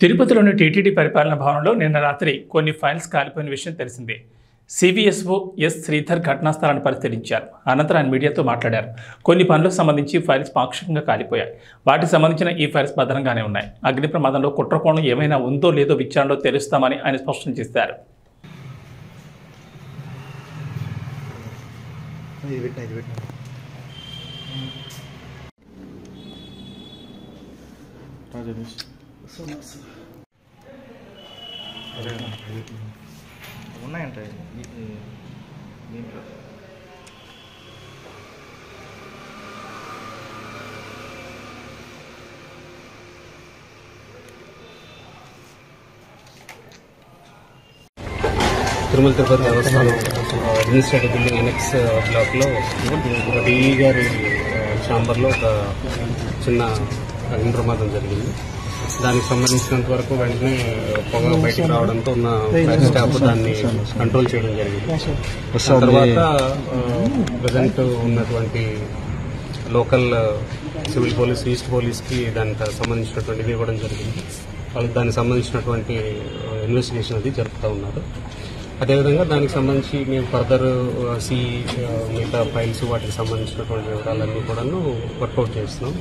తిరుపతిలోని టీటీడీ పరిపాలన భవనంలో నిన్న రాత్రి కొన్ని ఫైల్స్ కాలిపోయిన విషయం తెలిసిందే. సివిఎస్ఓ ఎస్ శ్రీధర్ ఘటనా స్థలాన్ని పరిశీలించారు. అనంతరం ఆయన మీడియాతో మాట్లాడారు. కొన్ని పనులకు సంబంధించి ఫైల్స్ పాక్షికంగా కాలిపోయాయి. వాటికి సంబంధించిన ఈ ఫైల్స్ భద్రంగానే ఉన్నాయి. అగ్ని ప్రమాదంలో కుట్రకోణం ఏమైనా ఉందో లేదో విచారణలో తెలుస్తామని ఆయన స్పష్టం చేశారు. ఉన్నాయంటే దీంట్లో తిరుమల తిరుపతి దేవస్థానం అడ్మినిస్ట్రేటివ్ బిల్డింగ్ ఎనెక్స్ బ్లాక్లో ఒక డిఈ గారి ఛాంబర్లో ఒక చిన్న అగ్ని ప్రమాదం జరిగింది. దానికి సంబంధించినంత వరకు వెంటనే పొగ బయటకు రావడంతో ఉన్న ఫైర్ స్టాఫ్ దాన్ని కంట్రోల్ చేయడం జరిగింది. తర్వాత ప్రజెంట్ ఉన్నటువంటి లోకల్ సివిల్ పోలీస్, ఈస్ట్ పోలీస్కి దానికి సంబంధించినటువంటివి ఇవ్వడం జరిగింది. వాళ్ళకి దానికి సంబంధించినటువంటి ఇన్వెస్టిగేషన్ అది జరుపుతూ ఉన్నారు. అదేవిధంగా దానికి సంబంధించి మేము ఫర్దర్ మిగతా ఫైల్స్ వాటికి సంబంధించినటువంటి వివరాలన్నీ కూడా వర్కౌట్ చేస్తున్నాం.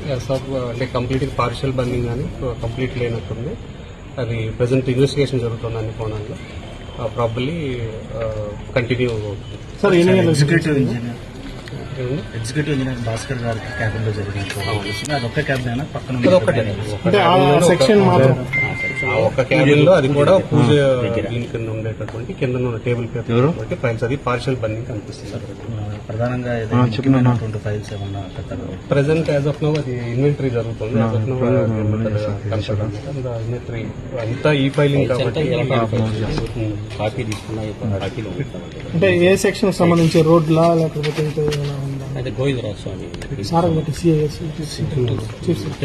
అంటే కంప్లీట్గా పార్షియల్ బండింగ్ కానీ కంప్లీట్ లేనట్టుంది. అది ప్రజెంట్ ఇన్వెస్టిగేషన్ జరుగుతుంది అన్ని కోణాల్లో. ప్రాబబ్లీ కంటిన్యూ అవుతుంది. ఎగ్జిక్యూటివ్ ఇంజనీర్ భాస్కర్ గారికి క్యాబిన్ లో జరిగింది. అదొక్క క్యాబిన్ అయినా పక్కన ఒక్క క్యాబిన్ లో అది కూడా పూజ దీని కింద ఉండేటటువంటి కింద ఉన్న టేబుల్ పేపర్ ఫైల్స్ అది పార్షియల్ బండింగ్ కనిపిస్తుంది. ప్రధానంగా ఏదైనా ఫైల్స్ ఏమన్నా ప్రెసెంట్ యాజ్ ఆఫ్ నౌ అది ఇన్వెంటరీ జరుగుతుంది. యాజ్ ఆఫ్ నౌ ఇన్వెంటరీ అంతా ఈ ఫైలింగ్ కాబట్టి కాపీ తీసుకున్నాయి. అంటే ఏ సెక్షన్ సంబంధించి రోడ్లా లేకపోతే గోవిందరావు స్వామి